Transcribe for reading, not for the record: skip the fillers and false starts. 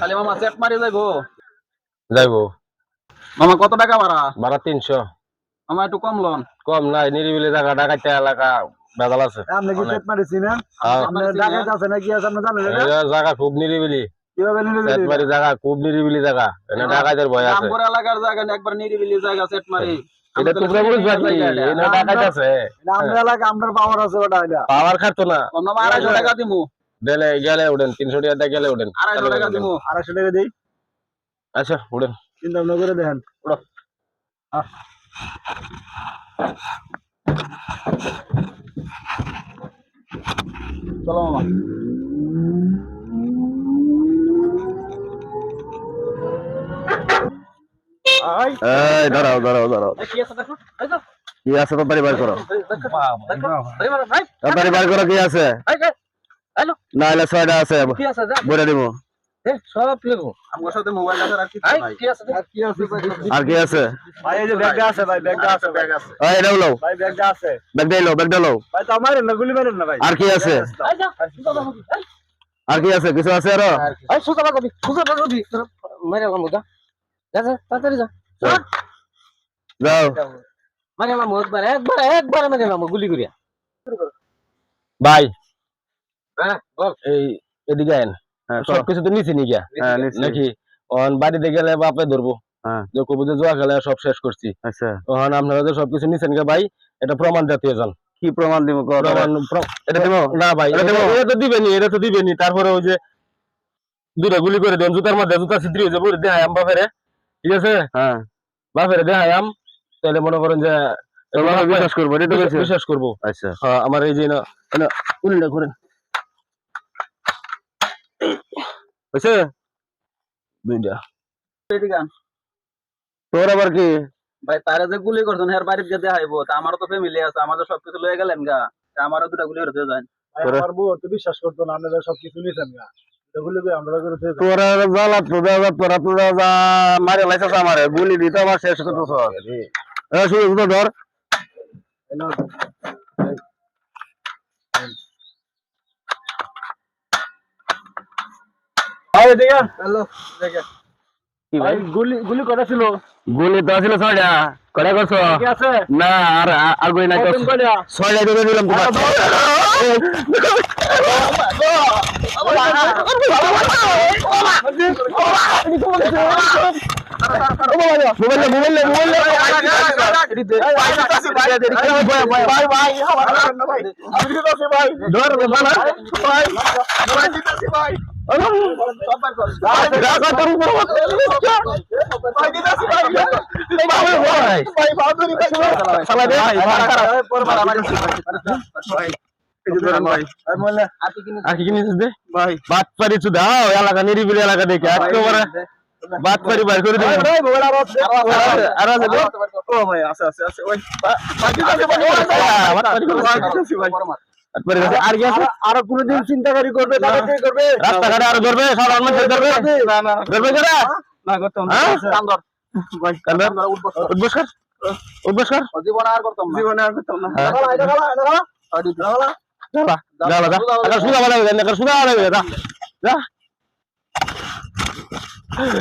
খালি মামা সেট মারি যাইবো যাইবো মামা কত টাকা ভাড়া ভাড়া 300 মামা একটু কম লোন কম নাই নিরিবিলি জায়গা ঢাকাইতে এলাকা বেদাল আছে আপনি কি সেট মারিছি না আপনার ঢাকাতে আছে নাকি আছে আপনি জানেন না জায়গা খুব নিরিবিলি কিভাবে সেট মারি জায়গা খুব নিরিবিলি জায়গা এনে ঢাকাইতে ভয় আছে রামপুর এলাকার জায়গা না একবার নিরিবিলি জায়গা সেট মারি এটা তোমরা বুঝবা কি এনে ঢাকাইতে আছে আমরা এলাকা আপনার পাওয়ার আছে ওটা এটা পাওয়ার খাতো না মামা 250 টাকা দিমু গেলে গেলে উঠেন 300 টাকা দিয়ে গেলে উঠেন 250 টাকা দিমু 250 টাকা দেই আচ্ছা উঠেন চিন্তা ভাবনা করে দেখেন উড়ো চলো মামা এই দাঁড়াও দাঁড়াও দাঁড়াও কি আছে দেখো এই তো কি আছে তো বাড়ি বার করো ভাই বাড়ি বার করো কি আছে হ্যালো না হলে 6টা আছে কি আছে যা বলে দিব সব লেবো আমার সাথে মোবাইল আছে আর কি আছে কি আছে আর কি আছে ভাই এই যে ব্যাগটা আছে ভাই ব্যাগটা আছে ব্যাগ আছে এই এটা লও ভাই ব্যাগটা আছে ব্যাগটা লও ভাই তো আমারে না গুলি মারেন না ভাই আর কি আছে আর কি আছে কিছু আছে আর এই সুজা লাগবি মেরে লাম বুদা যা যা তাড়াতাড়ি যা যাও মানে লাম একবার মেরে লাম গুলি করিয়া ভাই হ্যাঁ বল এই এদিকে আইন সবকিছু তো নিছি নিগা নাকি অন বাড়িতে গেলে বাপে ধরবো যে কবু যে জুয়া খেলা সব শেষ করছি আচ্ছা তখন আপনারা যে সবকিছু নিছেন গে ভাই এটা প্রমাণ জাতীয় যান কি প্রমাণ দিব এটা দেব না ভাই এটা তো দিবেনি তারপরে ওই যে দুটা গুলি করে দেন জুতার মধ্যে জুতা ছিদ্রি হয়ে যাবে দেখাই আম বাপেরে ঠিক আছে হ্যাঁ বাপেরে দেখাই আম তাহলে মনে করেন যে বিশ্বাস করবো বিশ্বাস করবো আচ্ছা হ্যাঁ আমার এই যে না উল্টা করেন হয়েছে দুইটা তোর আবার কি ভাই তারা যে গুলি করছেন এর বাড়িতে যে দেখাইবো তা আমারও তো ফ্যামিলি আছে আমাদের সবকিছু লয়ে গেলেন গা আমারও দুটা গুলি করে দিয়ে যান আমার বউ তো বিশ্বাস করতো না আপনারা সবকিছু নিছেন গা এগুলো কি আমরা করে দিতে তোরা জ্বালা তোরা যা মারে লাইছাস আমারে গুলি দিতে আমার শেষ করতে সর এ শুধু ধর আরে দেখা হ্যালো দেখা কি ভাই গুলি কটা ছিল গুলি তো ছিল 6টা কটা করছো কি আছে না আর আগুই নাই তো 6টা ধরে দিলাম এলাকা নিরিবিলি এলাকা দেখে একেবারে বাদ পারি বার করে দিই আরো কোনদিন চিন্তাকারী করবে রাস্তাঘাটে আরো ধরবে সাধারণ মানুষ ধরবে ধরবে যারা না করতাম জীবন আর করতাম না সুদা